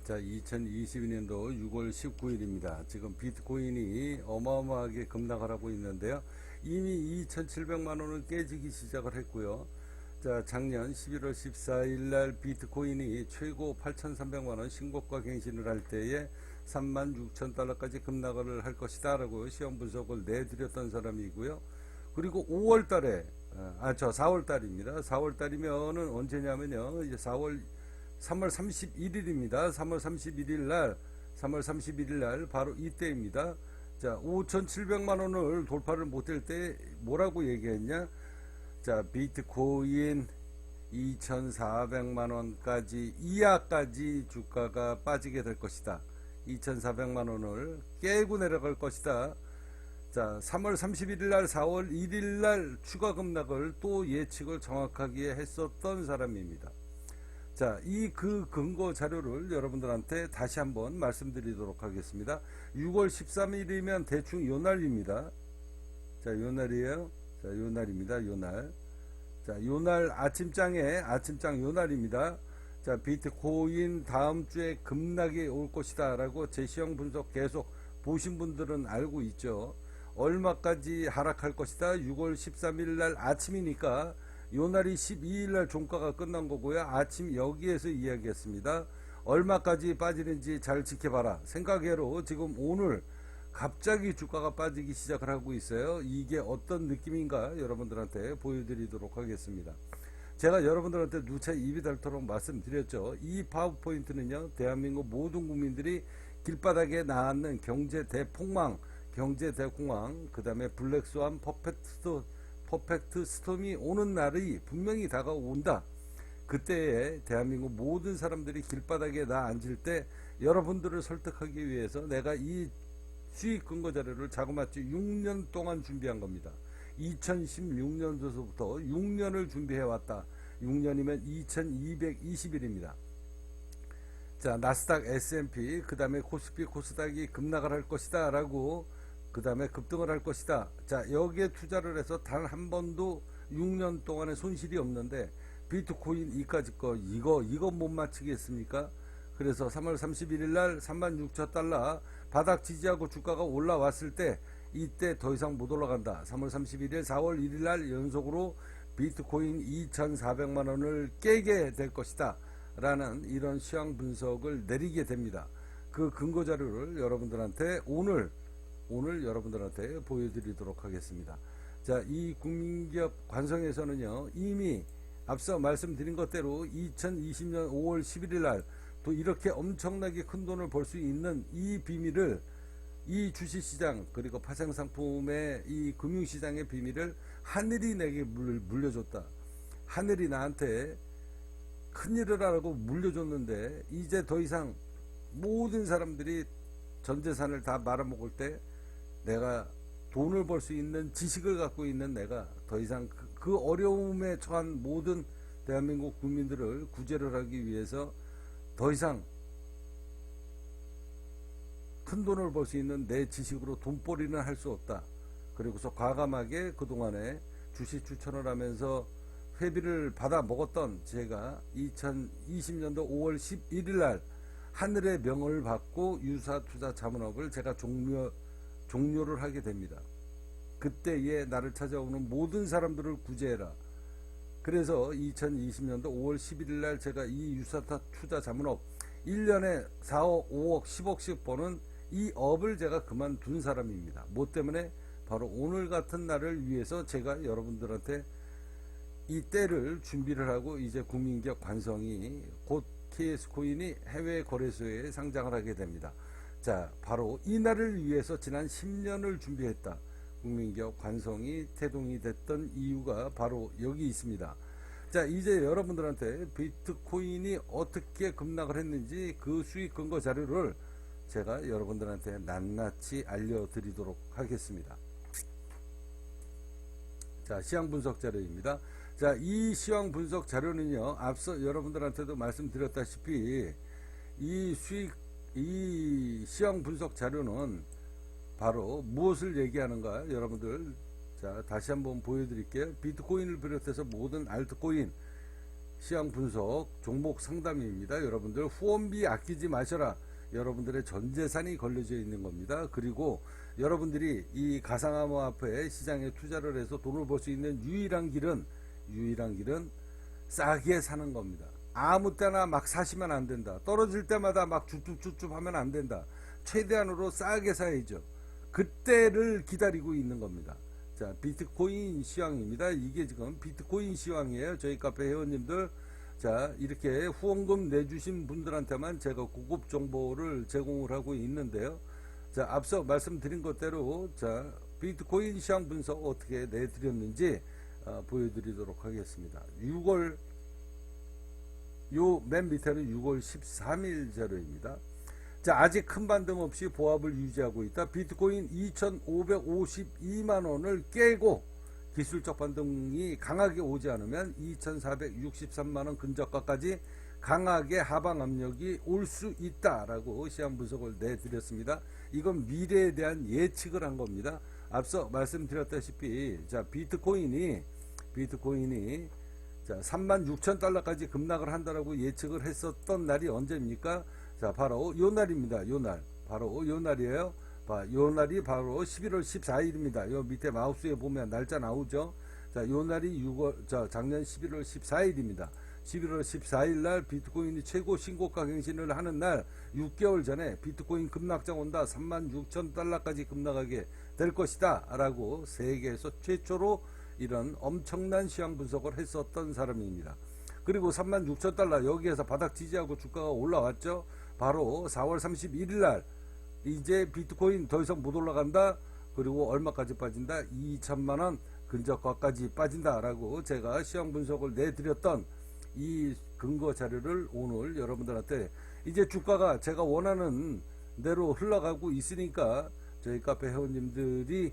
자, 2022년도 6월 19일입니다. 지금 비트코인이 어마어마하게 급락을 하고 있는데요. 이미 2,700만 원은 깨지기 시작을 했고요. 자, 작년 11월 14일 날 비트코인이 최고 8,300만 원 신고가 갱신을 할 때에 36,000달러까지 급락을 할 것이다 라고 시험 분석을 내드렸던 사람이고요. 그리고 5월 달에 4월 달입니다. 4월 달이면은 언제냐면요. 이제 3월 31일입니다. 3월 31일 날 바로 이때입니다. 자, 5,700만 원을 돌파를 못할 때 뭐라고 얘기했냐? 자, 비트코인 2,400만 원까지 이하까지 주가가 빠지게 될 것이다. 2,400만 원을 깨고 내려갈 것이다. 자, 3월 31일 날, 4월 1일 날 추가 급락을 또 예측을 정확하게 했었던 사람입니다. 자, 그 근거 자료를 여러분들한테 다시 한번 말씀드리도록 하겠습니다. 6월 13일이면 대충 요 날입니다. 자, 요 날이에요. 자, 요 날입니다. 요 날. 자, 요 날 아침장 요 날입니다. 자, 비트코인 다음 주에 급락이 올 것이다 라고 제시형 분석 계속 보신 분들은 알고 있죠. 얼마까지 하락할 것이다. 6월 13일 날 아침이니까 요 날이 12일 날 종가가 끝난 거고요. 아침 여기에서 이야기했습니다. 얼마까지 빠지는지 잘 지켜봐라. 생각외로 지금 오늘 갑자기 주가가 빠지기 시작을 하고 있어요. 이게 어떤 느낌인가 여러분들한테 보여드리도록 하겠습니다. 제가 여러분들한테 누차 입이 닳도록 말씀드렸죠. 이 파워포인트는요, 대한민국 모든 국민들이 길바닥에 나앉는 경제 대폭망, 경제 대공황, 그 다음에 블랙스완 퍼펙트 스톰이 오는 날이 분명히 다가온다. 그때에 대한민국 모든 사람들이 길바닥에 앉을 때 여러분들을 설득하기 위해서 내가 이 수익 근거 자료를 자그마치 6년 동안 준비한 겁니다. 2016년도서부터 6년을 준비해 왔다. 6년이면 2220일입니다. 자, 나스닥 S&P, 그 다음에 코스피 코스닥이 급락을 할 것이다 라고, 그 다음에 급등을 할 것이다. 자, 여기에 투자를 해서 단 한 번도 6년 동안에 손실이 없는데 비트코인 이까지 거 이거 못 맞추겠습니까? 그래서 3월 31일 날 36,000달러 바닥 지지하고 주가가 올라왔을 때 이때 더 이상 못 올라간다. 3월 31일 4월 1일 날 연속으로 비트코인 2,400만 원을 깨게 될 것이다 라는 이런 시황 분석을 내리게 됩니다. 그 근거 자료를 여러분들한테 오늘 여러분들한테 보여드리도록 하겠습니다. 자, 이 국민기업 관성에서는요, 이미 앞서 말씀드린 것대로 2020년 5월 11일 날 또 이렇게 엄청나게 큰 돈을 벌 수 있는 이 비밀을, 이 주식시장 그리고 파생상품의 이 금융시장의 비밀을 하늘이 내게 물려줬다. 하늘이 나한테 큰일을 하라고 물려줬는데 이제 더 이상 모든 사람들이 전 재산을 다 말아먹을 때 내가 돈을 벌 수 있는 지식을 갖고 있는 내가 더 이상 그 어려움에 처한 모든 대한민국 국민들을 구제를 하기 위해서 더 이상 큰 돈을 벌 수 있는 내 지식으로 돈벌이는 할 수 없다. 그리고서 과감하게 그동안에 주식 추천을 하면서 회비를 받아 먹었던 제가 2020년도 5월 11일 날 하늘의 명을 받고 유사투자 자문업을 제가 종료를 하게 됩니다. 그때에 나를 찾아오는 모든 사람들을 구제해라. 그래서 2020년도 5월 11일 날 제가 이 유사투자 자문업 1년에 4억, 5억, 10억씩 버는 이 업을 제가 그만둔 사람입니다. 뭐 때문에? 바로 오늘 같은 날을 위해서 제가 여러분들한테 이 때를 준비를 하고 이제 국민기업 관성이 곧 KS코인이 해외 거래소에 상장을 하게 됩니다. 자, 바로 이 날을 위해서 지난 10년을 준비했다. 국민기업 관성이 태동이 됐던 이유가 바로 여기 있습니다. 자, 이제 여러분들한테 비트코인이 어떻게 급락을 했는지 그 수익 근거 자료를 제가 여러분들한테 낱낱이 알려드리도록 하겠습니다. 자, 시황 분석 자료입니다. 자, 이 시황 분석 자료는요, 앞서 여러분들한테도 말씀드렸다시피 이 시황 분석 자료는 바로 무엇을 얘기하는가 여러분들, 자, 다시 한번 보여드릴게요. 비트코인을 비롯해서 모든 알트코인 시황 분석 종목 상담입니다. 여러분들 후원비 아끼지 마셔라. 여러분들의 전 재산이 걸려져 있는 겁니다. 그리고 여러분들이 이 가상암호화폐 시장에 투자를 해서 돈을 벌 수 있는 유일한 길은 싸게 사는 겁니다. 아무 때나 막 사시면 안 된다. 떨어질 때마다 막 쭈쭈쭈쭈 하면 안 된다. 최대한으로 싸게 사야죠. 그때를 기다리고 있는 겁니다. 자, 비트코인 시황입니다. 이게 지금 비트코인 시황이에요. 저희 카페 회원님들, 자, 이렇게 후원금 내주신 분들한테만 제가 고급 정보를 제공을 하고 있는데요. 자, 앞서 말씀드린 것대로, 자, 비트코인 시황 분석 어떻게 내드렸는지 보여드리도록 하겠습니다. 6월, 요 맨 밑에는 6월 13일 자료입니다. 자, 아직 큰 반등 없이 보합을 유지하고 있다. 비트코인 2,552만원을 깨고 기술적 반등이 강하게 오지 않으면 2,463만원 근저가까지 강하게 하방 압력이 올 수 있다라고 시황 분석을 내드렸습니다. 이건 미래에 대한 예측을 한 겁니다. 앞서 말씀드렸다시피, 자, 비트코인이 자, 36,000달러까지 급락을 한다라고 예측을 했었던 날이 언제입니까? 자, 바로 요 날입니다. 요 날. 바로 요 날이에요. 요 날이 바로 11월 14일입니다. 요 밑에 마우스에 보면 날짜 나오죠. 자, 요 날이 작년 11월 14일입니다. 11월 14일 날 비트코인이 최고 신고가 갱신을 하는 날 6개월 전에 비트코인 급락장 온다. 36,000달러까지 급락하게 될 것이다. 라고 세계에서 최초로 이런 엄청난 시황 분석을 했었던 사람입니다. 그리고 36,000달러 여기에서 바닥 지지하고 주가가 올라왔죠. 바로 4월 31일 날 이제 비트코인 더 이상 못 올라간다. 그리고 얼마까지 빠진다? 2천만원 근저가까지 빠진다라고 제가 시황 분석을 내드렸던 이 근거 자료를 오늘 여러분들한테, 이제 주가가 제가 원하는 대로 흘러가고 있으니까 저희 카페 회원님들이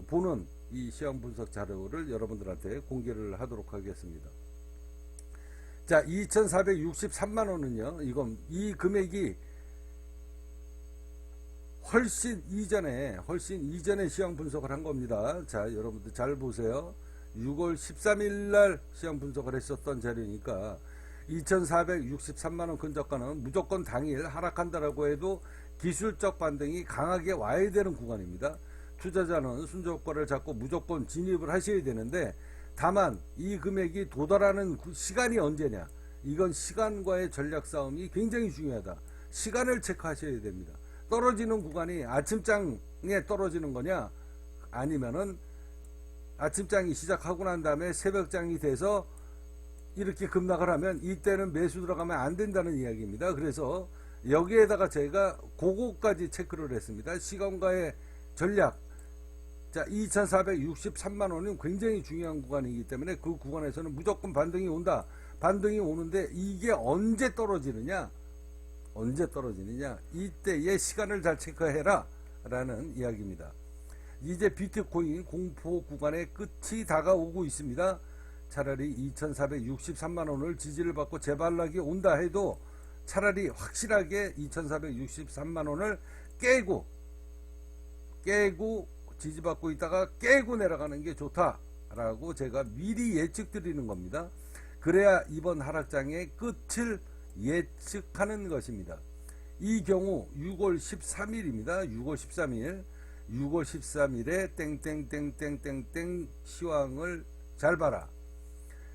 보는 이 시황 분석 자료를 여러분들한테 공개를 하도록 하겠습니다. 자, 2,463만원은요, 이 금액이 훨씬 이전에 시황 분석을 한 겁니다. 자, 여러분들 잘 보세요. 6월 13일 날 시황 분석을 했었던 자료니까 2,463만원 근저가는 무조건 당일 하락한다라고 해도 기술적 반등이 강하게 와야 되는 구간입니다. 투자자는 순저가를 잡고 무조건 진입을 하셔야 되는데, 다만 이 금액이 도달하는 시간이 언제냐, 이건 시간과의 전략 싸움이 굉장히 중요하다. 시간을 체크하셔야 됩니다. 떨어지는 구간이 아침장에 떨어지는 거냐, 아니면은 아침장이 시작하고 난 다음에 새벽장이 돼서 이렇게 급락을 하면 이때는 매수 들어가면 안 된다는 이야기입니다. 그래서 여기에다가 제가 그거까지 체크를 했습니다. 시간과의 전략. 자, 2,463만원은 굉장히 중요한 구간이기 때문에 그 구간에서는 무조건 반등이 온다. 반등이 오는데 이게 언제 떨어지느냐, 이때의 시간을 잘 체크해라 라는 이야기입니다. 이제 비트코인 공포 구간의 끝이 다가오고 있습니다. 차라리 2,463만원을 지지를 받고 재발락이 온다 해도 차라리 확실하게 2,463만원을 깨고 지지받고 있다가 깨고 내려가는 게 좋다라고 제가 미리 예측 드리는 겁니다. 그래야 이번 하락장의 끝을 예측하는 것입니다. 이 경우 6월 13일입니다. 6월 13일에 땡땡땡땡땡땡 시황을 잘 봐라.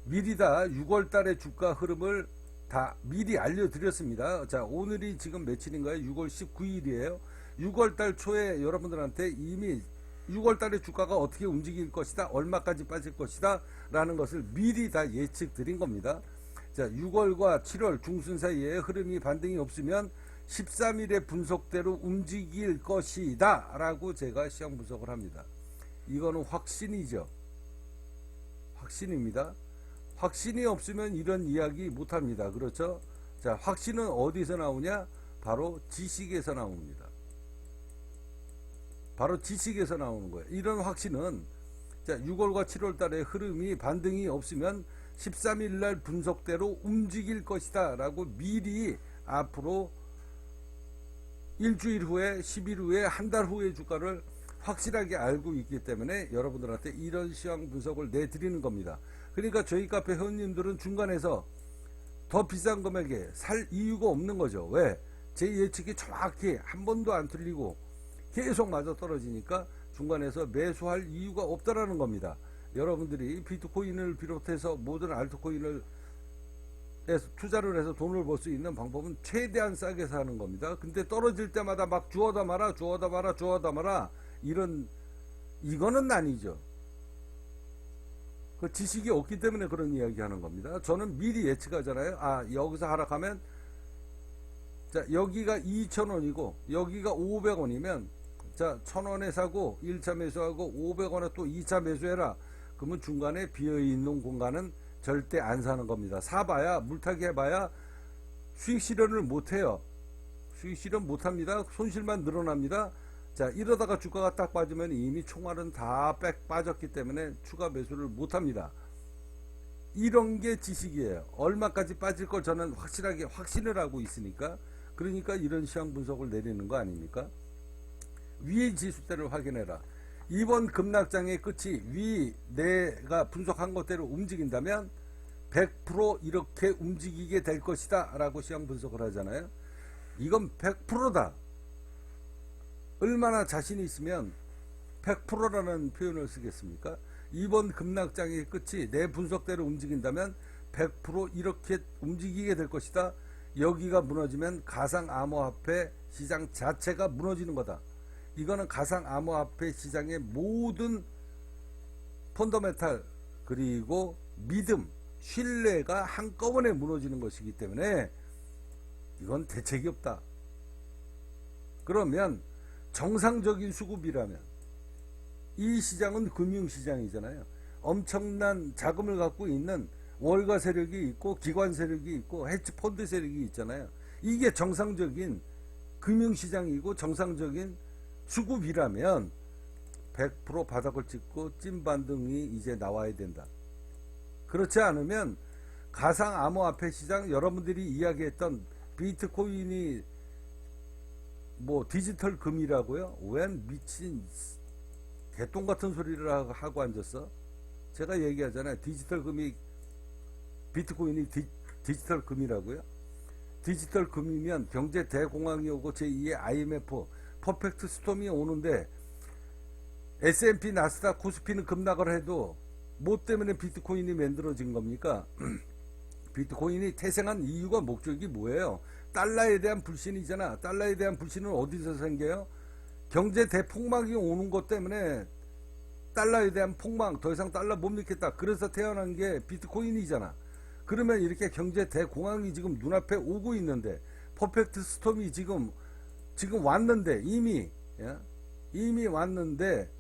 미리 다 6월달의 주가 흐름을 다 미리 알려드렸습니다. 자, 오늘이 지금 며칠인가요? 6월 19일이에요. 6월달 초에 여러분들한테 이미 6월달의 주가가 어떻게 움직일 것이다, 얼마까지 빠질 것이다 라는 것을 미리 다 예측 드린 겁니다. 자, 6월과 7월 중순 사이에 흐름이 반등이 없으면 13일의 분석대로 움직일 것이다 라고 제가 시황 분석을 합니다. 이거는 확신이죠. 확신입니다. 확신이 없으면 이런 이야기 못합니다. 그렇죠? 자, 확신은 어디서 나오냐? 바로 지식에서 나옵니다. 바로 지식에서 나오는 거예요. 이런 확신은, 자, 6월과 7월 달에 흐름이 반등이 없으면 13일 날 분석대로 움직일 것이다 라고 미리 앞으로 일주일 후에, 10일 후에, 한 달 후의 주가를 확실하게 알고 있기 때문에 여러분들한테 이런 시황 분석을 내드리는 겁니다. 그러니까 저희 카페 회원님들은 중간에서 더 비싼 금액에 살 이유가 없는 거죠. 왜? 제 예측이 정확히 한 번도 안 틀리고 계속 맞아 떨어지니까 중간에서 매수할 이유가 없다라는 겁니다. 여러분들이 비트코인을 비롯해서 모든 알트코인을 투자를 해서 돈을 벌 수 있는 방법은 최대한 싸게 사는 겁니다. 근데 떨어질 때마다 막 주워다 마라 이거는 아니죠. 그 지식이 없기 때문에 그런 이야기 하는 겁니다. 저는 미리 예측하잖아요. 아, 여기서 하락하면, 자, 여기가 2,000원이고, 여기가 500원이면, 자, 1,000원에 사고, 1차 매수하고, 500원에 또 2차 매수해라. 그러면 중간에 비어있는 공간은 절대 안 사는 겁니다. 사봐야, 물타기 해봐야 수익 실현을 못해요. 수익 실현 못합니다. 손실만 늘어납니다. 자, 이러다가 주가가 딱 빠지면 이미 총알은 다 빠졌기 때문에 추가 매수를 못합니다. 이런 게 지식이에요. 얼마까지 빠질 걸 저는 확실하게 확신을 하고 있으니까. 그러니까 이런 시황 분석을 내리는 거 아닙니까? 위의 지수대를 확인해라. 이번 급락장의 끝이 위 내가 분석한 것대로 움직인다면 100% 이렇게 움직이게 될 것이다 라고 시황 분석을 하잖아요. 이건 100%다. 얼마나 자신이 있으면 100%라는 표현을 쓰겠습니까? 이번 급락장의 끝이 내 분석대로 움직인다면 100% 이렇게 움직이게 될 것이다. 여기가 무너지면 가상암호화폐 시장 자체가 무너지는 거다. 이거는 가상암호화폐 시장의 모든 펀더멘탈 그리고 믿음, 신뢰가 한꺼번에 무너지는 것이기 때문에 이건 대책이 없다. 그러면 정상적인 수급이라면 이 시장은 금융시장이잖아요. 엄청난 자금을 갖고 있는 월가 세력이 있고 기관 세력이 있고 헤지펀드 세력이 있잖아요. 이게 정상적인 금융시장이고 정상적인 수급이라면 100% 바닥을 찍고 찐 반등이 이제 나와야 된다. 그렇지 않으면 가상암호화폐 시장 여러분들이 이야기했던 비트코인이 뭐 디지털 금이라고요? 웬 미친 개똥 같은 소리를 하고 앉았어? 제가 얘기하잖아요. 디지털 금이 비트코인이 디지털 금이라고요? 디지털 금이면 경제 대공황이 오고 제2의 IMF 퍼펙트 스톰이 오는데 S&P 나스닥 코스피는 급락을 해도 뭐 때문에 비트코인이 만들어진 겁니까? 비트코인이 태생한 이유가 목적이 뭐예요? 달러에 대한 불신이잖아. 달러에 대한 불신은 어디서 생겨요? 경제 대폭락이 오는 것 때문에 달러에 대한 폭망, 더 이상 달러 못 믿겠다. 그래서 태어난 게 비트코인이잖아. 그러면 이렇게 경제 대공황이 지금 눈앞에 오고 있는데 퍼펙트 스톰이 지금 왔는데 이미 왔는데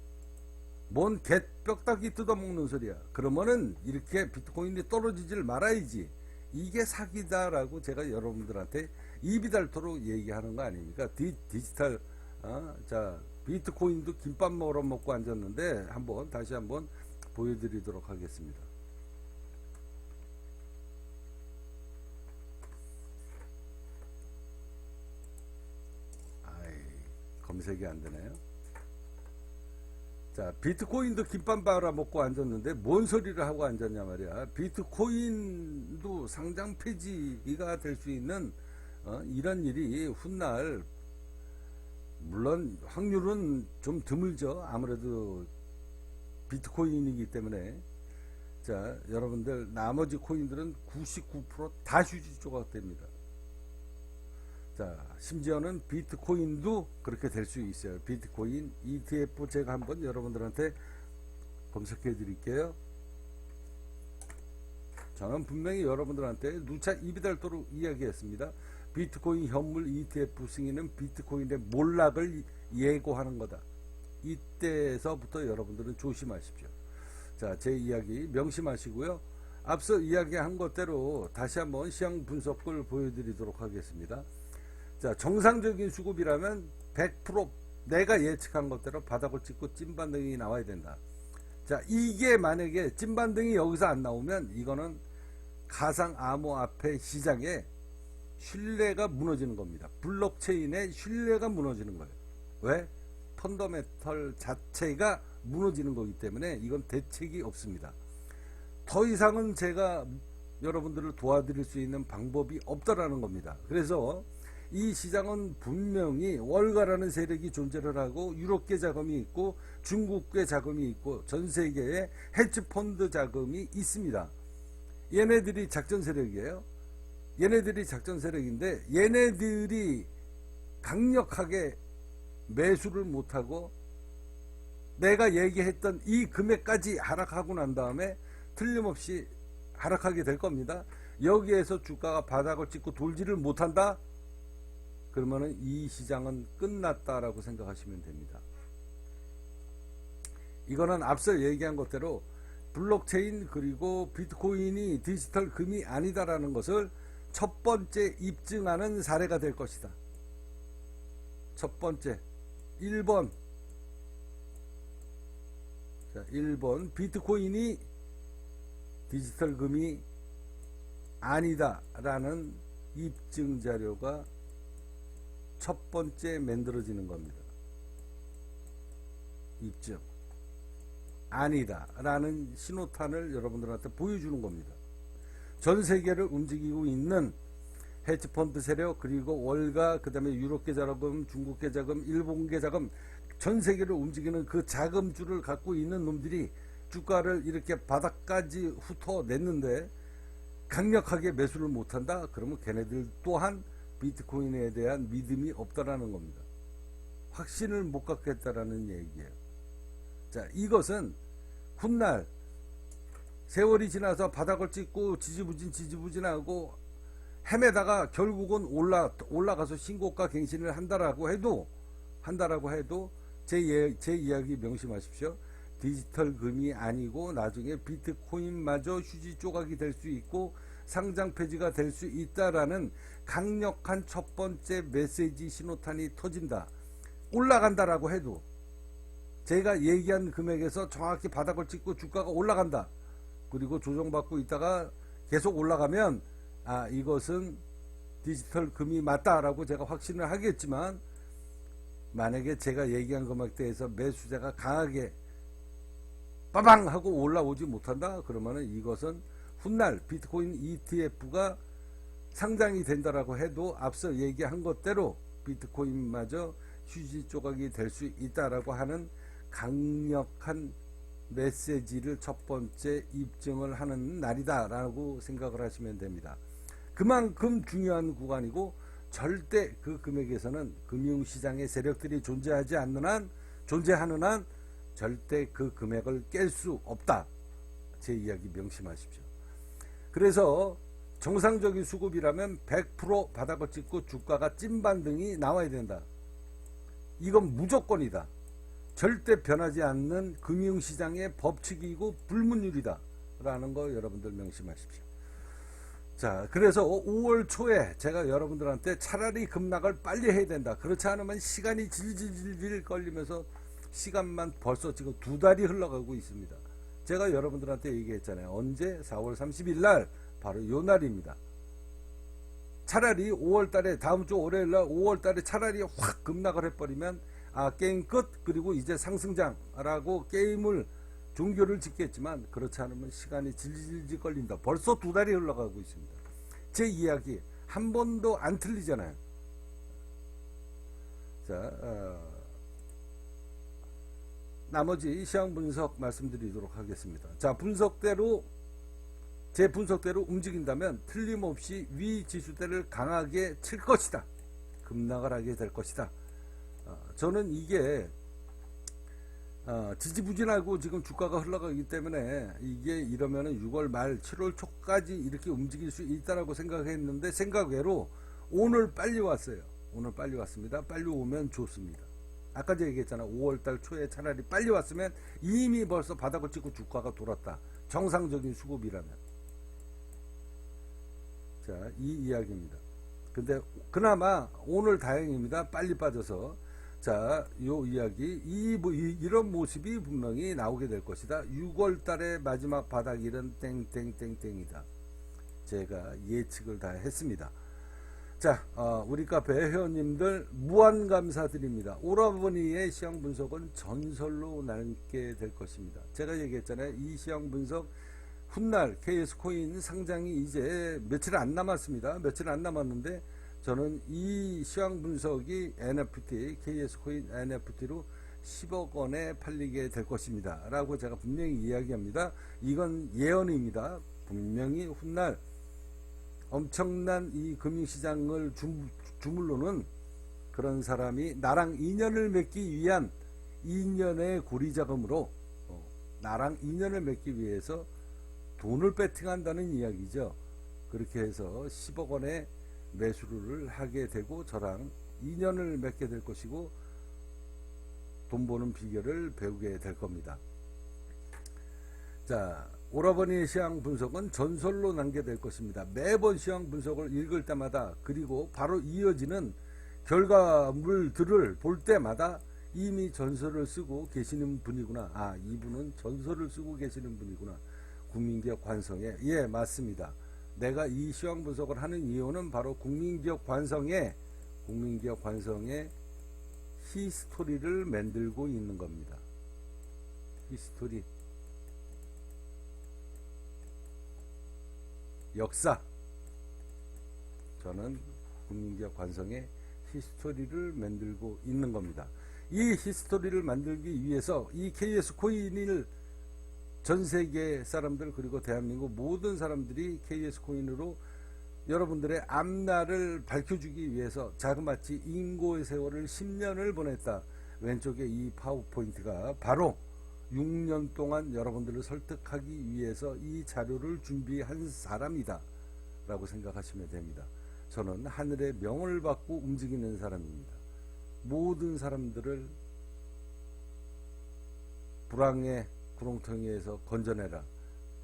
뭔 뼈다귀 뜯어먹는 소리야. 그러면은 이렇게 비트코인이 떨어지질 말아야지. 이게 사기다라고 제가 여러분들한테 입이 닳도록 얘기하는 거 아닙니까? 디지털 자 비트코인도 김밥 먹으러 먹고 앉았는데 다시 한번 보여드리도록 하겠습니다. 검색이 안 되네요. 자, 비트코인도 김밥 말아 먹고 앉았는데 뭔 소리를 하고 앉았냐 말이야. 비트코인도 상장 폐지가 될 수 있는 이런 일이 훗날 물론 확률은 좀 드물죠. 아무래도 비트코인이기 때문에. 자, 여러분들 나머지 코인들은 99% 휴지 조각됩니다. 자, 심지어는 비트코인도 그렇게 될 수 있어요. 비트코인 ETF 제가 한번 여러분들한테 검색해 드릴게요. 저는 분명히 여러분들한테 누차 입이 닳도록 이야기했습니다. 비트코인 현물 ETF 승인은 비트코인의 몰락을 예고하는 거다. 이때서부터 여러분들은 조심하십시오. 자, 제 이야기 명심하시고요. 앞서 이야기한 것대로 다시 한번 시황 분석을 보여드리도록 하겠습니다. 자, 정상적인 수급이라면 100% 내가 예측한 것대로 바닥을 찍고 찐반등이 나와야 된다. 자, 이게 만약에 찐반등이 여기서 안 나오면 이거는 가상암호화폐 시장에 신뢰가 무너지는 겁니다. 블록체인의 신뢰가 무너지는 거예요. 왜? 펀더멘털 자체가 무너지는 거기 때문에 이건 대책이 없습니다. 더 이상은 제가 여러분들을 도와드릴 수 있는 방법이 없다라는 겁니다. 그래서 이 시장은 분명히 월가라는 세력이 존재를 하고 유럽계 자금이 있고 중국계 자금이 있고 전 세계에 헤지펀드 자금이 있습니다. 얘네들이 작전 세력이에요. 얘네들이 작전 세력인데 얘네들이 강력하게 매수를 못하고 내가 얘기했던 이 금액까지 하락하고 난 다음에 틀림없이 하락하게 될 겁니다. 여기에서 주가가 바닥을 찍고 돌지를 못한다? 그러면은 이 시장은 끝났다라고 생각하시면 됩니다. 이거는 앞서 얘기한 것대로 블록체인 그리고 비트코인이 디지털 금이 아니다라는 것을 첫 번째 입증하는 사례가 될 것이다. 첫 번째 1번. 자, 1번 비트코인이 디지털 금이 아니다라는 입증 자료가 첫 번째 만들어지는 겁니다. 입증 아니다 라는 신호탄을 여러분들한테 보여주는 겁니다. 전 세계를 움직이고 있는 헤지펀드 세력 그리고 월가 그 다음에 유럽계 자금 중국계 자금 일본계 자금 전 세계를 움직이는 그 자금줄을 갖고 있는 놈들이 주가를 이렇게 바닥까지 훑어냈는데 강력하게 매수를 못한다? 그러면 걔네들 또한 비트코인에 대한 믿음이 없다라는 겁니다. 확신을 못 갖겠다라는 얘기예요. 자, 이것은 훗날 세월이 지나서 바닥을 찍고 지지부진하고 헤매다가 결국은 올라가서 신고가 갱신을 한다라고 해도 제 이야기 명심하십시오. 디지털 금이 아니고 나중에 비트코인마저 휴지 조각이 될 수 있고 상장 폐지가 될 수 있다라는 강력한 첫 번째 메시지 신호탄이 터진다. 올라간다라고 해도 제가 얘기한 금액에서 정확히 바닥을 찍고 주가가 올라간다. 그리고 조정받고 있다가 계속 올라가면 이것은 디지털 금이 맞다라고 제가 확신을 하겠지만 만약에 제가 얘기한 금액대에서 매수자가 강하게 빠방 하고 올라오지 못한다 그러면은 이것은 훗날 비트코인 ETF가 상장이 된다라고 해도 앞서 얘기한 것대로 비트코인마저 휴지 조각이 될 수 있다라고 하는 강력한 메시지를 첫 번째 입증을 하는 날이다라고 생각을 하시면 됩니다. 그만큼 중요한 구간이고 절대 그 금액에서는 금융시장의 세력들이 존재하는 한 절대 그 금액을 깰 수 없다. 제 이야기 명심하십시오. 그래서 정상적인 수급이라면 100% 바닥을 찍고 주가가 찐반등이 나와야 된다. 이건 무조건이다. 절대 변하지 않는 금융시장의 법칙이고 불문율이다 라는 거 여러분들 명심하십시오. 자, 그래서 5월 초에 제가 여러분들한테 차라리 급락을 빨리 해야 된다. 그렇지 않으면 시간이 질질 걸리면서 시간만 벌써 지금 2달이 흘러가고 있습니다. 제가 여러분들한테 얘기했잖아요. 언제? 4월 30일 날 바로 요 날입니다. 차라리 5월 달에 다음 주 월요일 날 5월 달에 차라리 확 급락을 해버리면 게임 끝 그리고 이제 상승장라고 게임을 종교를 짓겠지만 그렇지 않으면 시간이 질질 걸린다. 벌써 2달이 흘러가고 있습니다. 제 이야기 한 번도 안 틀리잖아요. 자, 나머지 시황 분석 말씀드리도록 하겠습니다. 자, 제 분석대로 움직인다면 틀림없이 위 지수대를 강하게 칠 것이다. 급락을 하게 될 것이다. 저는 이게 지지부진하고 지금 주가가 흘러가기 때문에 이게 이러면은 6월 말 7월 초까지 이렇게 움직일 수 있다라고 생각했는데 생각 외로 오늘 빨리 왔어요. 오늘 빨리 왔습니다. 빨리 오면 좋습니다. 아까 제가 얘기했잖아. 5월달 초에 차라리 빨리 왔으면 이미 벌써 바닥을 찍고 주가가 돌았다. 정상적인 수급이라면. 자, 이 이야기입니다. 근데 그나마 오늘 다행입니다. 빨리 빠져서. 자, 요 이야기 이런 모습이 분명히 나오게 될 것이다. 6월 달의 마지막 바닥일은 땡땡땡땡이다. 제가 예측을 다 했습니다. 자, 우리 카페 회원님들 무한 감사드립니다. 오라버니의 시황 분석은 전설로 남게 될 것입니다. 제가 얘기했잖아요. 이 시황 분석 훗날 KS코인 상장이 이제 며칠 안 남았습니다. 며칠 안 남았는데 저는 이 시황 분석이 NFT, KS코인 NFT로 10억 원에 팔리게 될 것입니다. 라고 제가 분명히 이야기합니다. 이건 예언입니다. 분명히 훗날 엄청난 이 금융시장을 주물르는 그런 사람이 나랑 인연을 맺기 위한 인연의 고리자금으로 나랑 인연을 맺기 위해서 돈을 베팅한다는 이야기죠. 그렇게 해서 10억 원의 매수를 하게 되고 저랑 인연을 맺게 될 것이고 돈 버는 비결을 배우게 될 겁니다. 자, 오라버니의 시황 분석은 전설로 남게 될 것입니다. 매번 시황 분석을 읽을 때마다 그리고 바로 이어지는 결과물들을 볼 때마다 이미 전설을 쓰고 계시는 분이구나. 아, 이분은 전설을 쓰고 계시는 분이구나. 국민기업 관성에, 예, 맞습니다. 내가 이 시황 분석을 하는 이유는 바로 국민기업 관성에 히스토리를 만들고 있는 겁니다. 히스토리, 역사. 저는 국민기업 관성에 히스토리를 만들고 있는 겁니다. 이 히스토리를 만들기 위해서 이 KS 코인을 전 세계 사람들 그리고 대한민국 모든 사람들이 KS 코인으로 여러분들의 앞날을 밝혀주기 위해서 자그마치 인고의 세월을 10년을 보냈다. 왼쪽에 이 파워포인트가 바로 6년 동안 여러분들을 설득하기 위해서 이 자료를 준비한 사람이다 라고 생각하시면 됩니다. 저는 하늘의 명을 받고 움직이는 사람입니다. 모든 사람들을 불황의 구렁텅이에서 건져내라.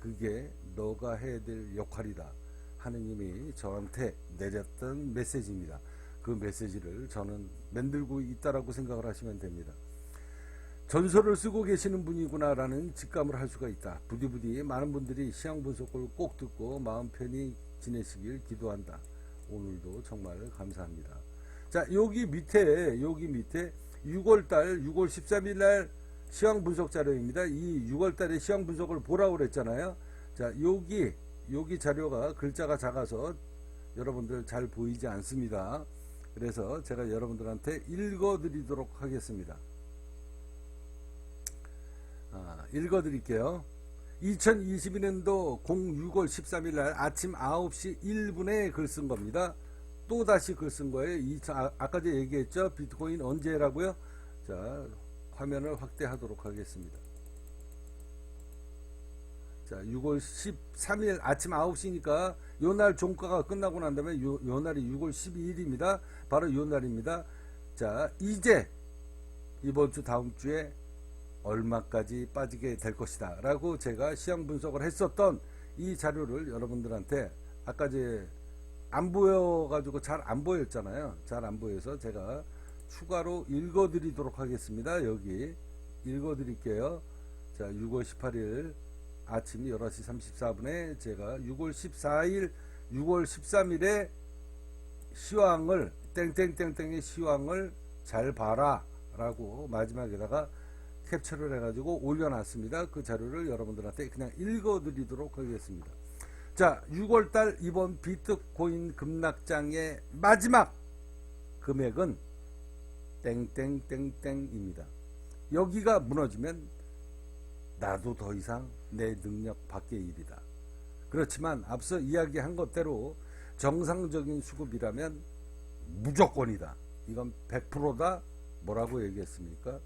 그게 너가 해야 될 역할이다. 하느님이 저한테 내렸던 메시지입니다. 그 메시지를 저는 만들고 있다라고 생각을 하시면 됩니다. 전설을 쓰고 계시는 분이구나 라는 직감을 할 수가 있다. 부디부디 많은 분들이 시황 분석을 꼭 듣고 마음 편히 지내시길 기도한다. 오늘도 정말 감사합니다. 자, 여기 밑에 6월달 6월 13일 날 시황 분석 자료입니다. 이 6월달에 시황 분석을 보라고 그랬잖아요. 자, 여기 자료가 글자가 작아서 여러분들 잘 보이지 않습니다. 그래서 제가 여러분들한테 읽어드리도록 하겠습니다. 읽어드릴게요. 2022년도 06월 13일 날 아침 9시 1분에 글 쓴 겁니다. 또 다시 글 쓴 거예요. 아까 제가 얘기했죠. 비트코인 언제라고요? 자, 화면을 확대하도록 하겠습니다. 자, 6월 13일 아침 9시니까 요날 종가가 끝나고 난 다음에 요 날이 6월 12일입니다. 바로 요 날입니다. 자, 이제 이번 주 다음 주에 얼마까지 빠지게 될 것이다 라고 제가 시황 분석을 했었던 이 자료를 여러분들한테 아까 안 보여가지고 잘 안 보였잖아요. 잘 안 보여서 제가 추가로 읽어드리도록 하겠습니다. 여기 읽어드릴게요. 자, 6월 18일 아침 11시 34분에 제가 6월 14일 6월 13일에 시황을 땡땡땡땡의 시황을 잘 봐라 라고 마지막에다가 캡처를 해가지고 올려놨습니다. 그 자료를 여러분들한테 그냥 읽어드리도록 하겠습니다. 자, 6월달 이번 비트코인 급락장의 마지막 금액은 땡땡땡땡입니다. 여기가 무너지면 나도 더 이상 내 능력 밖의 일이다. 그렇지만 앞서 이야기한 것대로 정상적인 수급이라면 무조건이다. 이건 100%다. 뭐라고 얘기했습니까?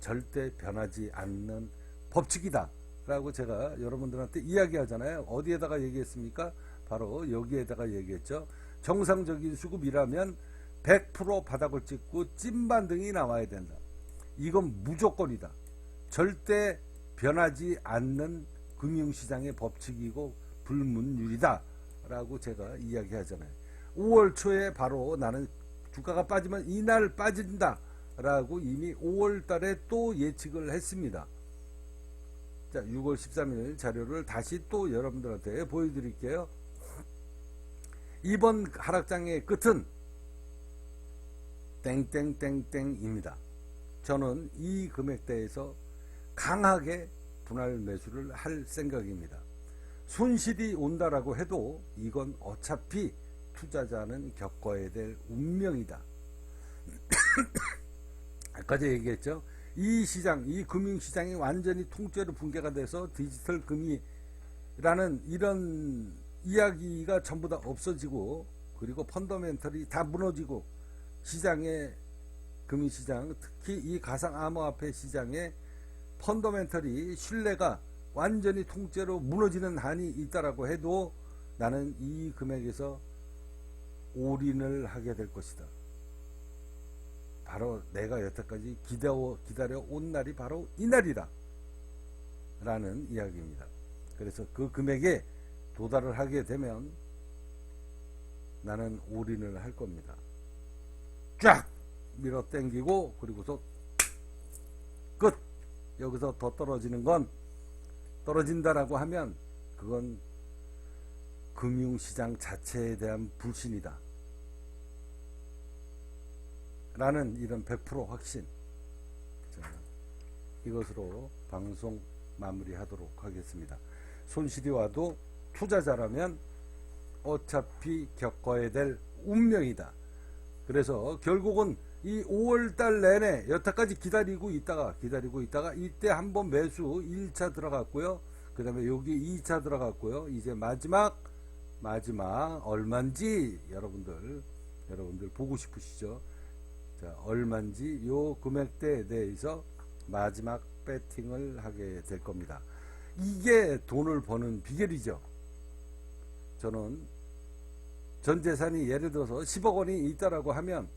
절대 변하지 않는 법칙이다 라고 제가 여러분들한테 이야기하잖아요. 어디에다가 얘기했습니까? 바로 여기에다가 얘기했죠. 정상적인 수급이라면 100% 바닥을 찍고 찐반등이 나와야 된다. 이건 무조건이다. 절대 변하지 않는 금융시장의 법칙이고 불문율이다 라고 제가 이야기하잖아요. 5월 초에 바로 나는 주가가 빠지면 이날 빠진다 라고 이미 5월 달에 또 예측을 했습니다. 자, 6월 13일 자료를 다시 또 여러분들한테 보여드릴게요. 이번 하락장의 끝은 땡땡땡땡입니다. 저는 이 금액대에서 강하게 분할 매수를 할 생각입니다. 손실이 온다라고 해도 이건 어차피 투자자는 겪어야 될 운명이다. 아까 제가 얘기했죠. 이 시장, 이 금융시장이 완전히 통째로 붕괴가 돼서 디지털 금이라는 이런 이야기가 전부 다 없어지고, 그리고 펀더멘털이 다 무너지고, 시장의 금융시장, 특히 이 가상암호화폐 시장의 펀더멘털이 신뢰가 완전히 통째로 무너지는 한이 있다라고 해도 나는 이 금액에서 올인을 하게 될 것이다. 바로 내가 여태까지 기다려 온 날이 바로 이 날이다 라는 이야기입니다. 그래서 그 금액에 도달을 하게 되면 나는 올인을 할 겁니다. 쫙 밀어 당기고, 그리고서 끝. 여기서 더 떨어지는 건, 떨어진다라고 하면 그건 금융시장 자체에 대한 불신이다 라는 이런 100% 확신. 자, 이것으로 방송 마무리하도록 하겠습니다. 손실이 와도 투자자라면 어차피 겪어야 될 운명이다. 그래서 결국은 이 5월달 내내 여태까지 기다리고 있다가 이때 한번 매수 1차 들어갔고요. 그 다음에 여기 2차 들어갔고요. 이제 마지막 얼만지 여러분들 보고 싶으시죠? 자, 얼만지 요 금액대에 대해서 마지막 배팅을 하게 될 겁니다. 이게 돈을 버는 비결이죠. 저는 전 재산이 예를 들어서 10억 원이 있다라고 하면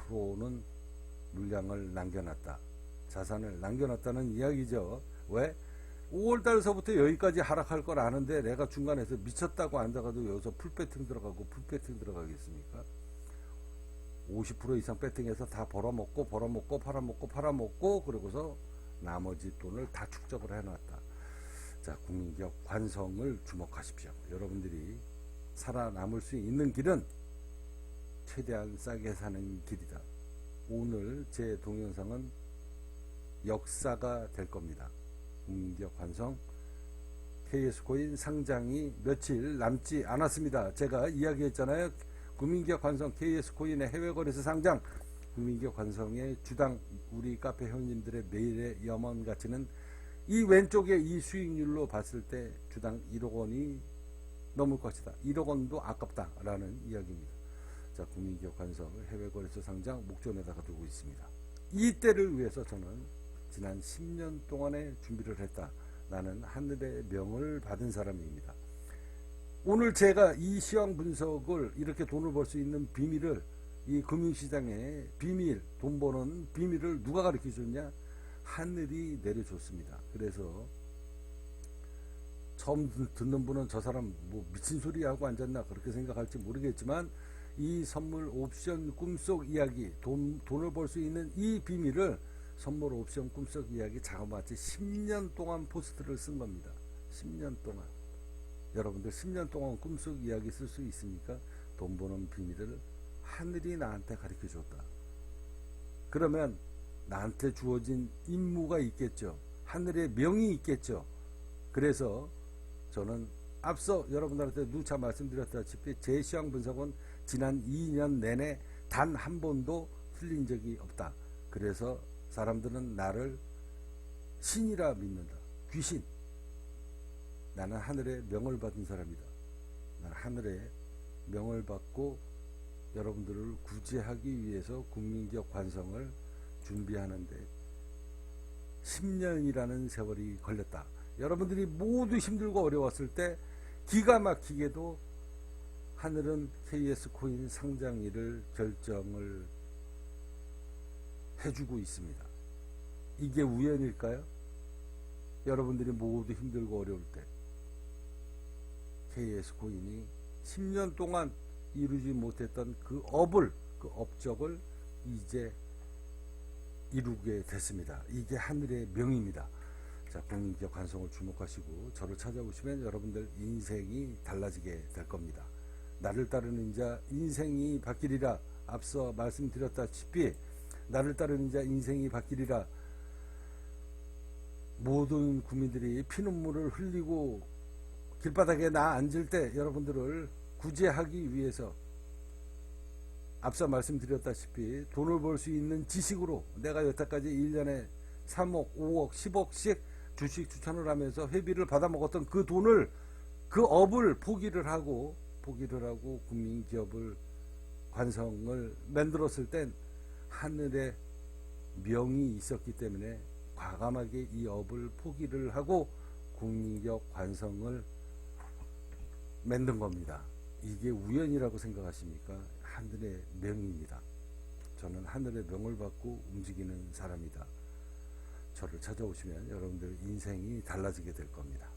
90%는 물량을 남겨놨다. 자산을 남겨놨다는 이야기죠. 왜? 5월달서부터 여기까지 하락할 걸 아는데 내가 중간에서 미쳤다고 앉아가지고 여기서 풀배팅 들어가겠습니까? 50% 이상 배팅해서 다 벌어먹고 팔아먹고 그러고서 나머지 돈을 다 축적을 해놨다. 자, 국민기업 관성을 주목하십시오. 여러분들이 살아남을 수 있는 길은 최대한 싸게 사는 길이다. 오늘 제 동영상은 역사가 될 겁니다. 국민기업 관성 KS코인 상장이 며칠 남지 않았습니다. 제가 이야기했잖아요. 국민기업 관성 KS코인의 해외거래소 상장, 국민기업 관성의 주당 우리 카페 회원님들의 매일의 염원 가치는 이 왼쪽에 이 수익률로 봤을 때 주당 1억 원이 넘을 것이다. 1억 원도 아깝다라는 이야기입니다. 자, 국민기업 관성 해외거래소 상장 목전에다가 두고 있습니다. 이 때를 위해서 저는 지난 10년 동안의 준비를 했다. 나는 하늘의 명을 받은 사람입니다. 오늘 제가 이 시황 분석을 이렇게 돈을 벌 수 있는 비밀을, 이 금융시장의 비밀, 돈 버는 비밀을 누가 가르쳐 줬냐? 하늘이 내려줬습니다. 그래서 처음 듣는 분은 저 사람 뭐 미친 소리 하고 앉았나 그렇게 생각할지 모르겠지만, 이 선물 옵션 꿈속 이야기, 돈을 벌 수 있는 이 비밀을 선물 옵션 꿈속 이야기 자그마치 10년 동안 포스트를 쓴 겁니다. 10년 동안. 여러분들 10년 동안 꿈속 이야기 쓸 수 있습니까? 돈 버는 비밀을 하늘이 나한테 가르쳐 줬다. 그러면 나한테 주어진 임무가 있겠죠. 하늘의 명이 있겠죠. 그래서 저는 앞서 여러분들한테 누차 말씀드렸다시피 제 시황 분석은 지난 2년 내내 단 한 번도 틀린 적이 없다. 그래서 사람들은 나를 신이라 믿는다. 귀신. 나는 하늘의 명을 받은 사람이다. 나는 하늘의 명을 받고 여러분들을 구제하기 위해서 국민기업 관성을 준비하는데 10년이라는 세월이 걸렸다. 여러분들이 모두 힘들고 어려웠을 때 기가 막히게도 하늘은 KS코인 상장일을 결정을 해주고 있습니다. 이게 우연일까요? 여러분들이 모두 힘들고 어려울 때 KS코인이 10년 동안 이루지 못했던 그 업적을 이제 이루게 됐습니다. 이게 하늘의 명입니다. 자, 국민기업 관성을 주목하시고 저를 찾아오시면 여러분들 인생이 달라지게 될 겁니다. 나를 따르는 자 인생이 바뀌리라. 앞서 말씀드렸다시피 나를 따르는 자 인생이 바뀌리라. 모든 국민들이 피눈물을 흘리고 길바닥에 나 앉을 때 여러분들을 구제하기 위해서 앞서 말씀드렸다시피 돈을 벌 수 있는 지식으로 내가 여태까지 1년에 3억, 5억, 10억씩 주식 추천을 하면서 회비를 받아 먹었던 그 돈을, 그 업을 포기를 하고 국민기업을 관성을 만들었을 땐 하늘의 명이 있었기 때문에 과감하게 이 업을 포기를 하고 국민기업 관성을 만든 겁니다. 이게 우연이라고 생각하십니까? 하늘의 명입니다. 저는 하늘의 명을 받고 움직이는 사람이다. 저를 찾아오시면 여러분들 인생이 달라지게 될 겁니다.